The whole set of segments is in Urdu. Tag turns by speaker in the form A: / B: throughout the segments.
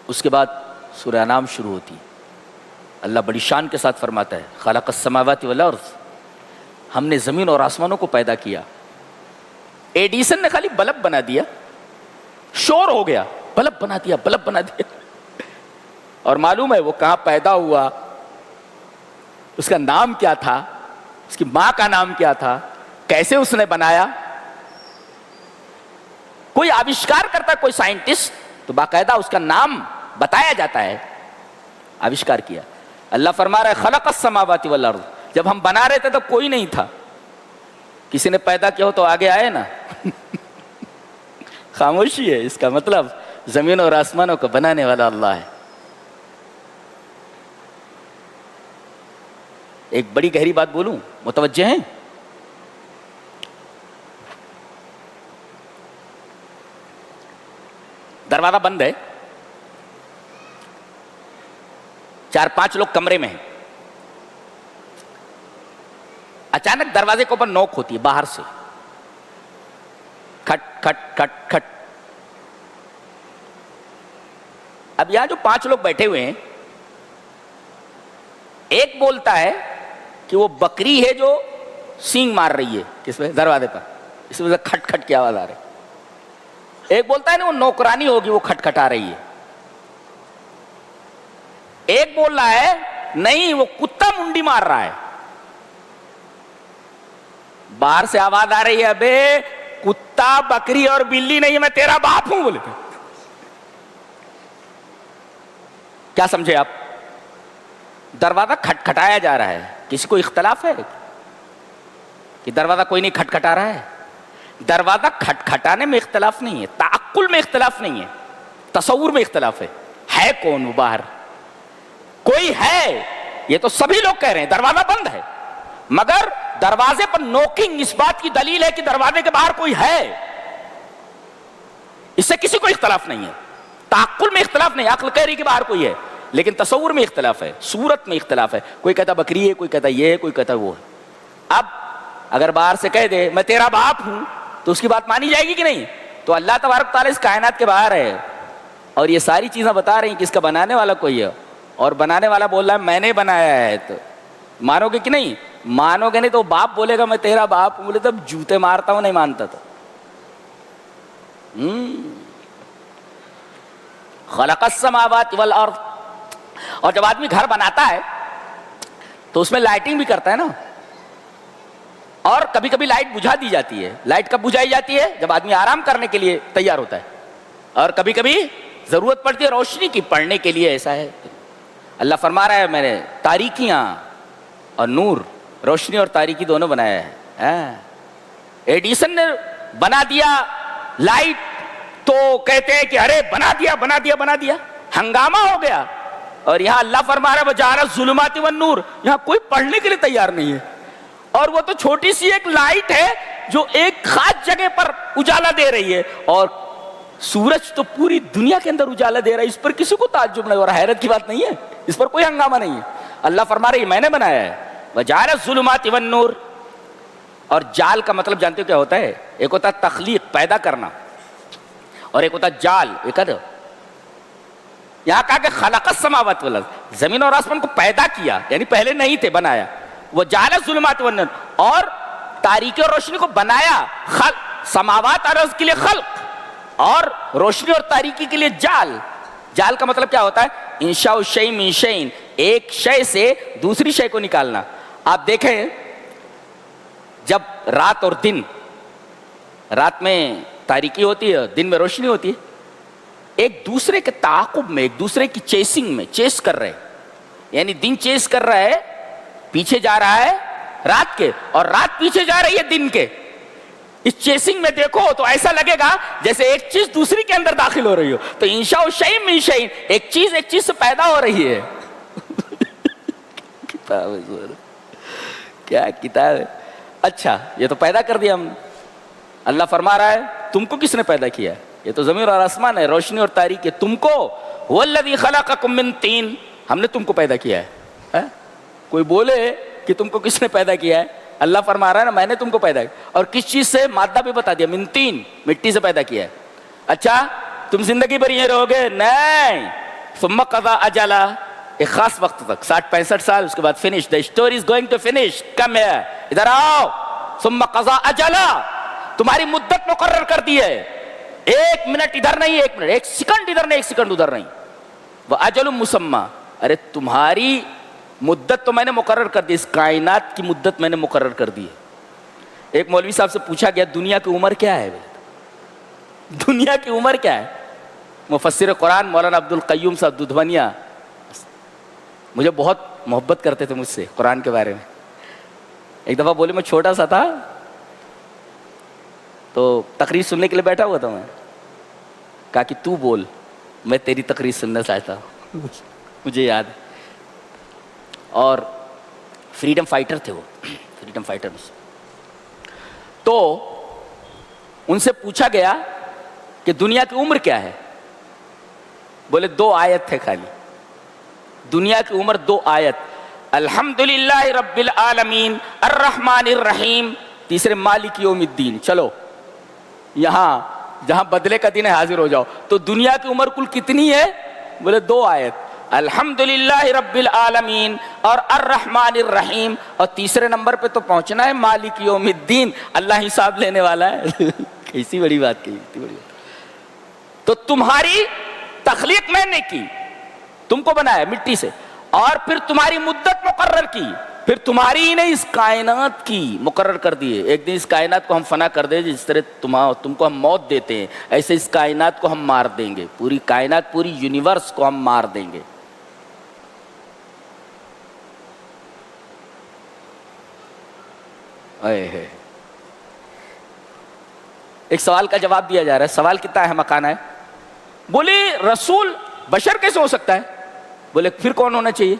A: اس کے بعد سورہ انعام شروع ہوتی ہے. اللہ بڑی شان کے ساتھ فرماتا ہے خلق السماوات والارض، ہم نے زمین اور آسمانوں کو پیدا کیا. ایڈیسن نے خالی بلب بنا دیا، شور ہو گیا، بلب بنا دیا، بلب بنا دیا. اور معلوم ہے وہ کہاں پیدا ہوا، اس کا نام کیا تھا، اس کی ماں کا نام کیا تھا، کیسے اس نے بنایا. کوئی آوشکار کرتا کوئی سائنٹسٹ تو باقاعدہ اس کا نام بتایا جاتا ہے، آوشکار کیا. اللہ فرما رہا ہے خلق السماوات والارض، جب ہم بنا رہے تھے تو کوئی نہیں تھا. کسی نے پیدا کیا ہو تو آگے آئے نا. خاموشی ہے، اس کا مطلب زمین اور آسمانوں کو بنانے والا اللہ ہے. ایک بڑی گہری بات بولوں، متوجہ ہیں؟ دروازہ بند ہے، 4-5 لوگ کمرے میں ہیں. اچانک دروازے کے اوپر نوک ہوتی ہے باہر سے، کھٹ کھٹ کھٹ کھٹ. اب یہاں جو 5 لوگ بیٹھے ہوئے ہیں، ایک بولتا ہے کہ وہ بکری ہے جو سینگ مار رہی ہے کس میں، دروازے پر، اس وجہ سے کھٹ کھٹ کی آواز آ رہی ہے. ایک بولتا ہے نا وہ نوکرانی ہوگی وہ کھٹ کھٹا رہی ہے. ایک بول رہا ہے نہیں وہ کتا منڈی مار رہا ہے. باہر سے آواز آ رہی ہے ابے کتا بکری اور بلی نہیں میں تیرا باپ ہوں. بولے کیا سمجھے آپ؟ دروازہ کھٹکھٹایا جا رہا ہے. کسی کو اختلاف ہے کہ دروازہ کوئی نہیں کھٹکھٹا رہا ہے؟ دروازہ کھٹکھٹانے میں اختلاف نہیں ہے، تعقل میں اختلاف نہیں ہے، تصور میں اختلاف ہے. ہے کون وہ باہر؟ کوئی ہے، یہ تو سبھی لوگ کہہ رہے ہیں دروازہ بند ہے، مگر دروازے پر نوکنگ اس بات کی دلیل ہے کہ دروازے کے باہر کوئی ہے. اس سے کسی کو اختلاف نہیں ہے. تعقل میں اختلاف نہیں، عقل کہہ رہی کہ باہر کوئی ہے، لیکن تصور میں اختلاف ہے، صورت میں اختلاف ہے. کوئی کہتا بکری ہے، کوئی کہتا یہ ہے، کوئی کہتا وہ ہے. اب اگر باہر سے کہہ دے میں تیرا باپ ہوں تو اس کی بات مانی جائے گی کہ نہیں؟ تو اللہ تبارک تعالیٰ اس کائنات کے باہر ہے اور یہ ساری چیزیں بتا رہی ہیں کہ اس کا بنانے والا کوئی ہے، اور بنانے والا بول رہا ہے میں نے بنایا ہے. تو مانو گے کہ نہیں؟ مانو گے نہیں تو باپ بولے گا میں تیرا باپ ہوں، بولے تب جوتے مارتا ہوں، نہیں مانتا. تو خلق السماوات والارض. اور جب آدمی گھر بناتا ہے تو اس میں لائٹنگ بھی کرتا ہے نا، اور کبھی کبھی لائٹ بجھا دی جاتی ہے. لائٹ کب بجھائی جاتی ہے؟ جب آدمی آرام کرنے کے لیے تیار ہوتا ہے، اور کبھی کبھی ضرورت پڑتی ہے روشنی کی، پڑھنے کے لیے. ایسا ہے اللہ فرما رہا ہے میں نے تاریکیاں اور نور، روشنی اور تاریکی دونوں بنایا ہے. ایڈیسن نے بنا دیا لائٹ تو کہتے ہیں کہ ارے بنا دیا بنا دیا بنا دیا، ہنگامہ ہو گیا. اور یہاں اللہ فرما رہا ہے وجعل الظلمات والنور، یہاں کوئی پڑھنے کے لیے تیار نہیں ہے. اور وہ تو چھوٹی سی ایک لائٹ ہے جو ایک خاص جگہ پر اجالا دے رہی ہے، اور سورج تو پوری دنیا کے اندر اجالا دے رہا ہے. اس پر کسی کو تعجب نہیں اور حیرت کی بات نہیں ہے، اس پر کوئی ہنگامہ نہیں ہے. اللہ فرما رہی ہے میں نے بنایا ہے. وجعل الظلمات والنور. اور جال کا مطلب جانتے ہو کیا ہوتا ہے؟ ایک ہوتا ہے تخلیق، پیدا کرنا، اور ایک ہوتا ہے جال. ایک ہے یہاں کہا کہ خلق السماوات والارض، زمین اور آسمان کو پیدا کیا، یعنی پہلے نہیں تھے، بنایا. وجعل الظلمات والنور، اور تاریکی اور روشنی کو بنایا. سماوات اور ارض کے لیے خلق، اور روشنی اور تاریکی کے لیے جال. جال کا مطلب کیا ہوتا ہے؟ انشاء الشیء من شیء، ایک شے سے دوسری شے کو نکالنا. آپ دیکھیں جب رات اور دن، رات میں تاریکی ہوتی ہے، دن میں روشنی ہوتی ہے، ایک دوسرے کے تعاقب میں، ایک دوسرے کی چیسنگ میں، چیس کر رہے، یعنی دن چیس کر رہا ہے، پیچھے جا رہا ہے رات کے، اور رات پیچھے جا رہی ہے دن کے. اس چیسنگ میں دیکھو تو ایسا لگے گا جیسے ایک چیز دوسری کے اندر داخل ہو رہی ہو. تو انشاء الشیء من شیء، ایک چیز سے پیدا ہو رہی ہے. کیا کتاب ہے. اچھا یہ تو پیدا کر دیا ہم نے. اللہ فرما رہا ہے تم کو کس نے پیدا کیا؟ یہ تو زمین اور آسمان ہے، روشنی اور تاریکی. تم کو هو الذی خلقکم من طین، ہم نے تم کو پیدا کیا ہے. کوئی بولے کہ تم کو کس نے پیدا کیا ہے؟ اللہ فرما رہا ہے نا میں نے تم کو پیدا کیا. اور کس چیز سے؟ مادہ بھی بتا دیا، من طین، مٹی سے پیدا کیا ہے. اچھا تم زندگی بھر یہ رہو گے؟ نہیں، ثم قضا اجلا، ایک خاص وقت تک 60-65 سال، اس کے بعد finish, the story is going to finish، come here، ادھر آؤ، ثم قضا اجلا، تمہاری مدت مقرر کر دی ہے، 1 منٹ ادھر نہیں، 1 منٹ، 1 سیکنڈ ادھر نہیں، 1 سیکنڈ ادھر نہیں، وہ اجل مسمى، ارے تمہاری مدت تو میں نے مقرر کر دی، اس کائنات کی مدت میں نے مقرر کر دی ہے۔ ایک مولوی صاحب سے پوچھا گیا دنیا کی عمر کیا ہے؟ دنیا کی عمر کیا ہے؟ مفسر قرآن مولانا عبد القیوم صاحب دودھونیا مجھے بہت محبت کرتے تھے مجھ سے قرآن کے بارے میں، ایک دفعہ بولے، میں چھوٹا سا تھا تو تقریر سننے کے لیے بیٹھا ہوا تھا، میں کہا کہ تو بول، میں تیری تقریر سننا چاہتا ہوں، مجھے یاد ہے، اور فریڈم فائٹر تھے وہ، فریڈم فائٹر، تو ان سے پوچھا گیا کہ دنیا کی عمر کیا ہے؟ بولے 2 آیت تھے خالی، دنیا کی عمر 2 آیت، الحمدللہ رب العالمین الرحمن الرحیم، تیسرے مالک یوم الدین، چلو یہاں جہاں بدلے کا دن ہے حاضر ہو جاؤ۔ تو دنیا کی عمر کل کتنی ہے؟ بولے 2 آیت، الحمدللہ رب العالمین اور الرحمن الرحیم، اور تیسرے نمبر پہ تو پہنچنا ہے مالک یوم الدین، اللہ حساب لینے والا ہے۔ کیسی بڑی بات کہی، اتنی بڑی بات۔ تو تمہاری تخلیق میں نے کی، تم کو بنایا مٹی سے، اور پھر تمہاری مدت مقرر کی، پھر تمہاری ہی نہیں اس کائنات کی مقرر کر دیے، ایک دن اس کائنات کو ہم فنا کر دیں، جس طرح تم کو ہم موت دیتے ہیں ایسے اس کائنات کو ہم مار دیں گے، پوری کائنات، پوری یونیورس کو ہم مار دیں گے۔ ایک سوال کا جواب دیا جا رہا ہے، سوال کتنا احمقانہ ہے، بولے رسول بشر کیسے ہو سکتا ہے؟ بولے پھر کون ہونا چاہیے؟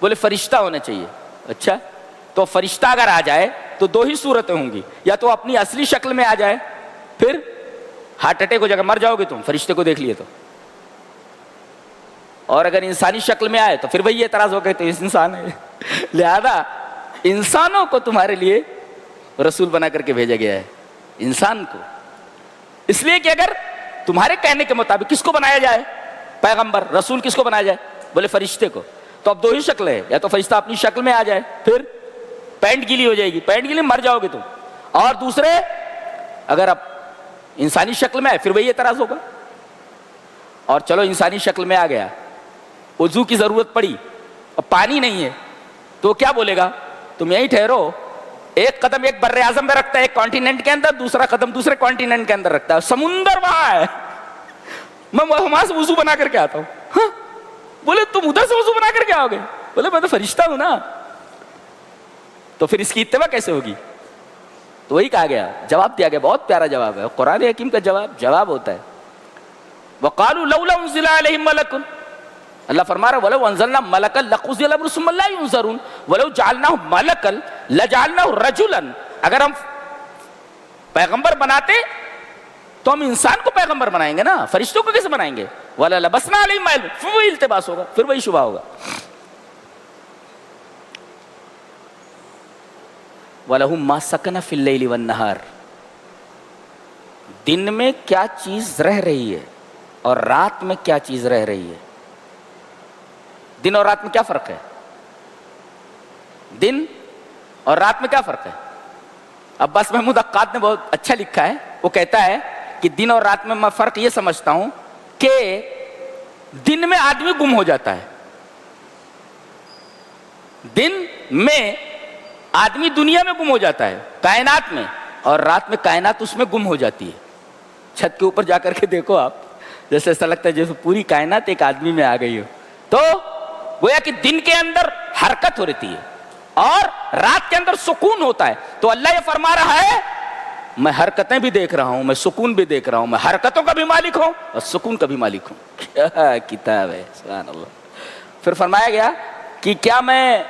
A: بولے فرشتہ ہونا چاہیے۔ اچھا، تو فرشتہ اگر آ جائے تو 2 ہی صورتیں ہوں گی، یا تو اپنی اصلی شکل میں آ جائے، پھر ہارٹ اٹیک ہو جائے گا، مر جاؤ گے تم، فرشتے کو دیکھ لیے تو، اور اگر انسانی شکل میں آئے تو پھر وہی اعتراض ہو گئے تو اس انسان ہے۔ لہذا انسانوں کو تمہارے لیے رسول بنا کر کے بھیجا گیا ہے، انسان کو، اس لیے کہ اگر تمہارے کہنے کے مطابق کس کو بنایا جائے؟ پیغمبر رسول کس کو بنایا جائے؟ بولے فرشتے کو، تو اب 2 ہی شکلیں ہیں، یا تو فرشتہ اپنی شکل میں آ جائے، پھر پینٹ گیلی ہو جائے گی، پینٹ گیلی مر جاؤ گے تم، اور دوسرے اگر اب انسانی شکل میں آئے پھر وہی اعتراض ہوگا۔ اور چلو انسانی شکل میں آ گیا، وضو کی ضرورت پڑی، اب پانی نہیں ہے، تو کیا بولے گا؟ تم یہیں ٹھہرو، ایک قدم ایک بر اعظم میں رکھتا ہے ایک کانٹیننٹ کے اندر، دوسرا قدم دوسرے کانٹیننٹ کے اندر رکھتا ہے، سمندر وہاں ہے، میں وہاں سے وضو بنا کر کے آتا ہوں۔ ہاں، بولے تم ادھر سے وضو بنا کر کے آؤ گے؟ بولے میں تو فرشتہ ہوں نا، تو پھر اس کی اتباع کیسے ہوگی؟ تو وہی کہا گیا، جواب دیا گیا، بہت پیارا جواب ہے، قرآن حکیم کا جواب ہوتا ہے، وَقَالُوا لَوْلَا أُنزِلَ عَلَيْهِمْ مَلَكٌ، اللہ فرما رہا ہے وَلَوْ أَنزَلْنَا مَلَكًا لَقُضِيَ الْأَمْرُ ثُمَّ لَا يُنظَرُونَ وَلَوْ جَعَلْنَاهُ مَلَكًا لَجَعَلْنَاهُ رَجُلًا، اگر ہم پیغمبر بناتے تو ہم انسان کو پیغمبر بنائیں گے نا، فرشتوں کو کیسے بنائیں گے؟ وَلَا لَبَسْنَا عَلَيْهِمْ مَا يَلْبِسُونَ، پھر وہی التباس ہوگا، پھر وہی شبہ ہوگا۔ وَلَهُم مَا سَكَنَ فِي اللَّيْلِ وَالنَّهَارِ، دن میں کیا چیز رہ رہی ہے اور رات میں کیا چیز رہ رہی ہے؟ دن اور رات میں کیا فرق ہے؟ دن اور رات میں کیا فرق ہے؟ عباس محمود عقاد نے بہت اچھا لکھا ہے، وہ کہتا ہے کہ دن اور رات میں فرق یہ سمجھتا ہوں کہ دن میں آدمی گم ہو جاتا ہے، دن میں آدمی دنیا میں گم ہو جاتا ہے کائنات میں، اور رات میں کائنات اس میں گم ہو جاتی ہے۔ چھت کے اوپر جا کر کے دیکھو آپ، جیسے ایسا لگتا ہے جیسے پوری کائنات ایک آدمی میں آ گئی ہو، تو گویا کہ دن کے اندر حرکت ہو رہتی ہے اور رات کے اندر سکون ہوتا ہے۔ تو اللہ یہ فرما رہا ہے میں حرکتیں بھی دیکھ رہا ہوں، میں سکون بھی دیکھ رہا ہوں، میں حرکتوں کا بھی مالک ہوں اور سکون کا بھی مالک ہوں۔ کیا کتاب ہے، سبحان اللہ۔ پھر فرمایا گیا کہ کیا میں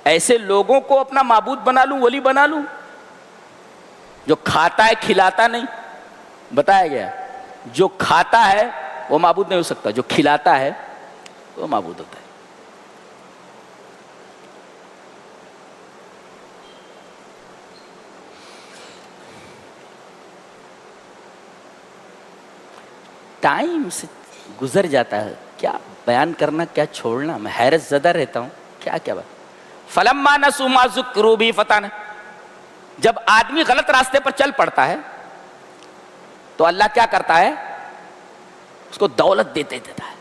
A: ایسے لوگوں کو اپنا معبود بنا لوں، ولی بنا لوں، جو کھاتا ہے کھلاتا نہیں؟ بتایا گیا جو کھاتا ہے وہ معبود نہیں ہو سکتا، جو کھلاتا ہے وہ معبود ہوتا ہے۔ ٹائم سے گزر جاتا ہے کیا بیان کرنا کیا چھوڑنا, میں حیرت زدہ رہتا ہوں. کیا کیا بات. فلما نسوا ما ذکروا بہ فتحنا, جب آدمی غلط راستے پر چل پڑتا ہے تو اللہ کیا کرتا ہے, اس کو دولت دیتا ہے,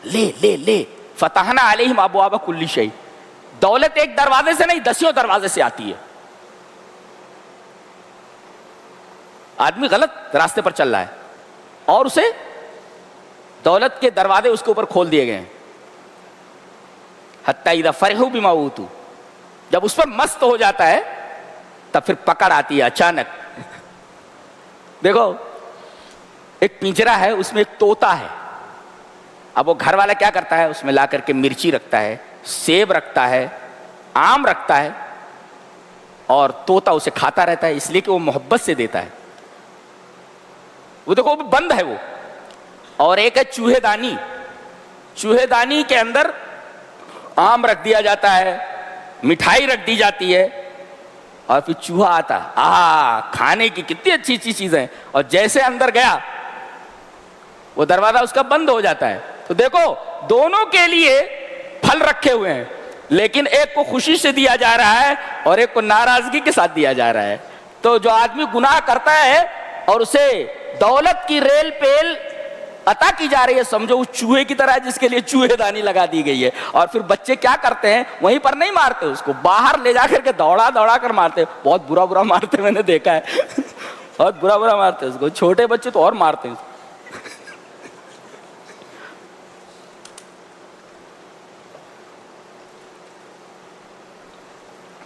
A: لے لے لے. فتحنا علیہم ابواب کل شیء, دولت ایک دروازے سے نہیں 10 دروازے سے آتی ہے. آدمی غلط راستے پر چل رہا ہے اور اسے دولت کے دروازے اس کے اوپر کھول دیے گئے ہیں. حتی اذا فرحوا بما اوتوا, جب اس پر مست ہو جاتا ہے تب پھر پکڑ آتی ہے اچانک. دیکھو ایک پنجرا ہے, اس میں ایک طوطا ہے. اب وہ گھر والا کیا کرتا ہے, اس میں لا کر کے مرچی رکھتا ہے, سیب رکھتا ہے, آم رکھتا ہے, اور طوطا اسے کھاتا رہتا ہے, اس لیے کہ وہ محبت سے دیتا ہے. وہ دیکھو بند ہے وہ. اور ایک ہے چوہے دانی, چوہے دانی کے اندر آم رکھ دیا جاتا ہے, مٹھائی رکھ دی جاتی ہے, اور پھر چوہا آتا, کھانے کی کتنی اچھی اچھی چیزیں, اور جیسے اندر گیا وہ دروازہ اس کا بند ہو جاتا ہے. تو دیکھو دونوں کے لیے پھل رکھے ہوئے ہیں, لیکن ایک کو خوشی سے دیا جا رہا ہے اور ایک کو ناراضگی کے ساتھ دیا جا رہا ہے. تو جو آدمی گناہ کرتا ہے اور اسے دولت کی ریل پیل عطا کی جا رہی ہے, سمجھو اس چوہے کی طرح جس کے لیے چوہے دانی لگا دی گئی ہے. اور پھر بچے کیا کرتے ہیں, وہیں پر نہیں مارتے اس کو, باہر لے جا کر کے دوڑا دوڑا کر مارتے. بہت برا برا مارتے, میں نے دیکھا ہے, بہت برا برا مارتے اس کو. چھوٹے بچے تو اور مارتے ہیں.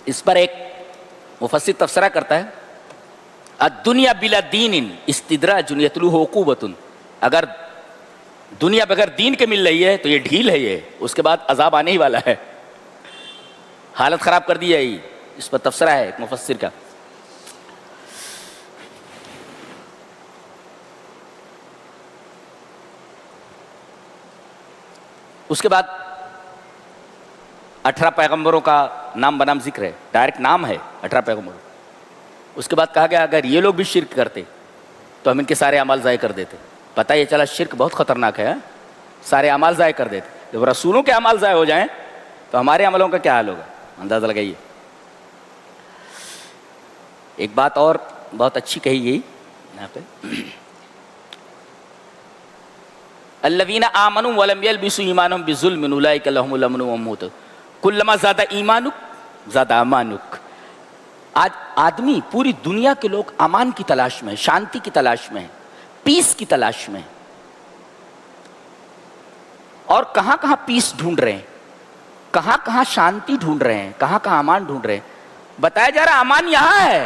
A: اس پر ایک مفسر تفسیرہ کرتا ہے, الدنیا بلا دین استدراج یتلوہ عقوبۃ, اگر دنیا بغیر دین کے مل رہی ہے تو یہ ڈھیل ہے, یہ اس کے بعد عذاب آنے ہی والا ہے, حالت خراب کر دی ہے. اس پر تفسیرہ ہے ایک مفسر کا. اس کے بعد 18 پیغمبروں کا نام بنام ذکر ہے, ڈائریکٹ نام ہے 18 پیغمبروں. اس کے بعد کہا گیا اگر یہ لوگ بھی شرک کرتے تو ہم ان کے سارے اعمال ضائع کر دیتے. پتہ یہ چلا شرک بہت خطرناک ہے, سارے اعمال ضائع کر دیتے. جب رسولوں کے اعمال ضائع ہو جائیں تو ہمارے عملوں کا کیا حال ہوگا, اندازہ لگائیے. ایک بات اور بہت اچھی کہی گئی یہاں پہ, الذین آمنوا ولم یلبسوا ایمانهم بظلم اولئک لهم الامن وهم مہتدون. کلما زاد ایمانک زاد امانک. آج آدمی, پوری دنیا کے لوگ امان کی تلاش میں, شانتی کی تلاش میں, پیس کی تلاش میں, اور کہاں کہاں پیس ڈھونڈ رہے ہیں, کہاں کہاں شانتی ڈھونڈ رہے ہیں, کہاں کہاں امان ڈھونڈ رہے ہیں. بتایا جا رہا امان یہاں ہے,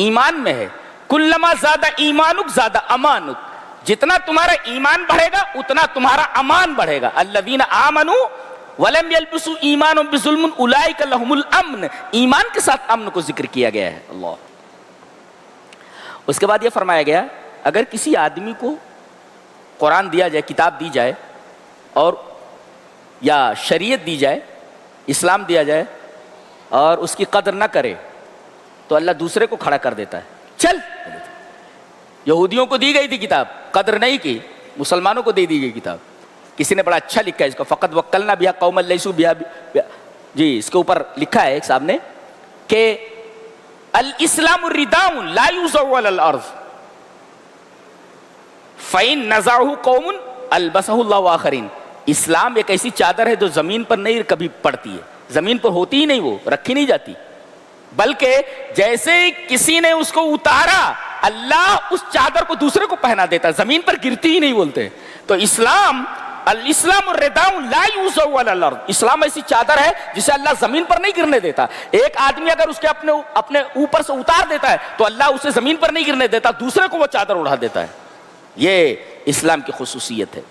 A: ایمان میں ہے. کلما زاد ایمانک زاد امانک, جتنا تمہارا ایمان بڑھے گا اتنا تمہارا امان بڑھے گا. الذین آمنوا ولم یلبسوا ایمانهم بظلم اولئک لهم الامن, ایمان کے ساتھ امن کو ذکر کیا گیا ہے. اللہ. اس کے بعد یہ فرمایا گیا اگر کسی آدمی کو قرآن دیا جائے, کتاب دی جائے, اور یا شریعت دی جائے, اسلام دیا جائے, اور اس کی قدر نہ کرے تو اللہ دوسرے کو کھڑا کر دیتا ہے. چل, یہودیوں کو دی گئی تھی کتاب, قدر نہیں کی, مسلمانوں کو دے دی گئی کتاب. کسی نے بڑا اچھا لکھا ہے اس کو, فقط وکلنا بہا قوما لیسوا بہا, جی اس کے اوپر لکھا ہے ایک صاحب نے کہ الاسلام رداء لا یوضع علی الارض فإن نزعه قوم البسه اللہ آخرین. اسلام ایک ایسی چادر ہے جو زمین پر نہیں کبھی پڑتی ہے, زمین پر ہوتی ہی نہیں, وہ رکھی نہیں جاتی, بلکہ جیسے کسی نے اس کو اتارا اللہ اس چادر کو دوسرے کو پہنا دیتا, زمین پر گرتی ہی نہیں بولتے. تو اسلام, الاسلام الرداء لا یوضع علی الارض, اسلام ایسی چادر ہے جسے اللہ زمین پر نہیں گرنے دیتا. ایک آدمی اگر اس کے اپنے اوپر سے اتار دیتا ہے تو اللہ اسے زمین پر نہیں گرنے دیتا, دوسرے کو وہ چادر اڑا دیتا ہے. یہ اسلام کی خصوصیت ہے.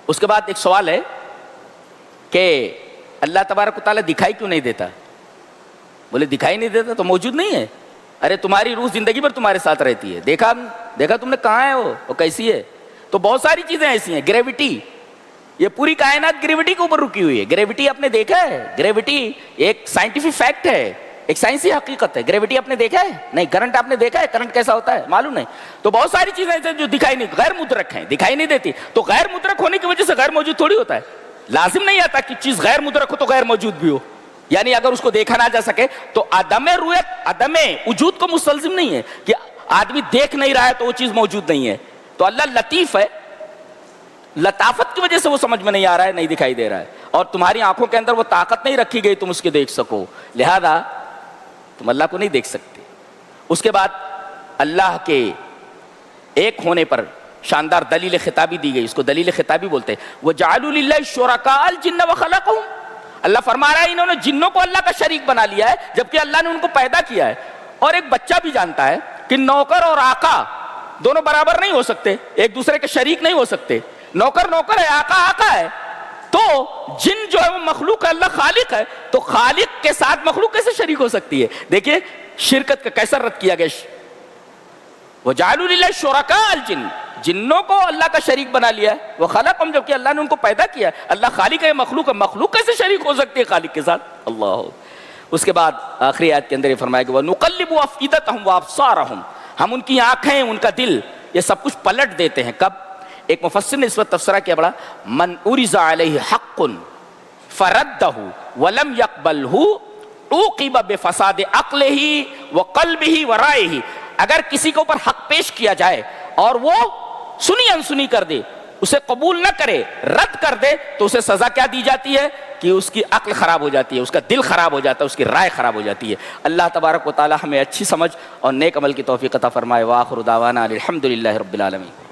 A: اس کے بعد ایک سوال ہے کہ اللہ تبارک و تعالیٰ دکھائی کیوں نہیں دیتا؟ بولے دکھائی نہیں دیتا تو موجود نہیں ہے. ارے تمہاری روح زندگی پر تمہارے ساتھ رہتی ہے, دیکھا تم نے کہاں ہے وہ کیسی ہے. تو بہت ساری چیزیں ایسی ہیں, گریوٹی, یہ پوری کائنات گریوٹی کے اوپر رکی ہوئی ہے. گریوٹی آپ نے دیکھا ہے, گریوٹی ایک سائنٹیفک فیکٹ ہے ایک سائنسی حقیقت ہے. گریوٹی آپ نے دیکھا ہے؟ نہیں. کرنٹ آپ نے دیکھا ہے؟ کرنٹ کیسا ہوتا ہے معلوم نہیں. تو بہت ساری چیزیں ایسے جو دکھائی نہیں، غیر مدرک ہیں، دکھائی نہیں دیتی. تو غیر مدرک ہونے کی وجہ سے غیر موجود تھوڑی ہوتا ہے. لازم نہیں آتا کہ چیز غیر مدرک ہو تو غیر موجود بھی ہو. یعنی اگر اس کو دیکھا نہ جا سکے تو عدم رؤیت عدم وجود کو مستلزم نہیں ہے کہ آدمی دیکھ نہیں رہا ہے تو وہ چیز موجود نہیں ہے. تو اللہ لطیف ہے، لطافت کی وجہ سے وہ سمجھ میں نہیں آ رہا ہے، نہیں دکھائی دے رہا ہے. اور تمہاری آنکھوں کے اندر وہ طاقت نہیں رکھی گئی تم اس کے دیکھ سکو، لہذا تم اللہ کو نہیں دیکھ سکتے. اس کے بعد اللہ کے ایک ہونے پر شاندار دلیل خطابی دی گئی، اس کو دلیل خطابی بولتے ہیں. وَجَعَلُوا لِلَّهِ شُرَكَاءَ الْجِنَّ وَخَلَقَهُمْ. اللہ فرما رہا ہے انہوں نے جنوں کو اللہ کا شریک بنا لیا ہے جبکہ اللہ نے ان کو پیدا کیا ہے. اور ایک بچہ بھی جانتا ہے کہ نوکر اور آقا دونوں برابر نہیں ہو سکتے، ایک دوسرے کے شریک نہیں ہو سکتے. نوکر نوکر ہے، آقا آقا ہے. تو جن جو ہے وہ مخلوق ہے، اللہ خالق ہے. تو خالق کے ساتھ مخلوق کیسے شریک ہو سکتی ہے؟ دیکھیے شرکت کا کیسا رد کیا گیا. وَجَعَلُوا لِلَّهِ شُرَكَاءَ الْجِنِّ، جنوں کو اللہ کا شریک بنا لیا ہے. وَخَلَقَهُمْ، جبکہ اللہ نے ان کو پیدا کیا ہے. اللہ خالق ہے، مخلوق ہے. مخلوق کیسے شریک ہو سکتی ہے خالق کے ساتھ؟ اللہ. اس کے بعد آخری آیت کے اندر یہ فرمایا کہ وَنُقَلِّبُ أَفْئِدَتَهُمْ وَأَبْصَارَهُم، ہم ان کی آنکھیں، ان کا دل، یہ سب کچھ پلٹ دیتے ہیں. کب؟ ایک مفسر نے اس وقت تفسیرہ کیا بڑا، من اُرِزَ عَلَيْهِ حَقٌّ فَرَدَّهُ وَلَمْ يَقْبَلْهُ عُوقِبَ بِفَسَادِ عَقْلِهِ وَقَلْبِهِ وَرَائِهِ. اگر کسی کے اوپر حق پیش کیا جائے اور وہ سنی انسنی کر دے، اسے قبول نہ کرے، رد کر دے، تو اسے سزا کیا دی جاتی ہے کہ اس کی عقل خراب ہو جاتی ہے، اس کا دل خراب ہو جاتا ہے، اس کی رائے خراب ہو جاتی ہے. اللہ تبارک و تعالی ہمیں اچھی سمجھ اور نیک عمل کی توفیق عطا فرمائے. وآخر دعوانا الحمدللہ رب العالمین.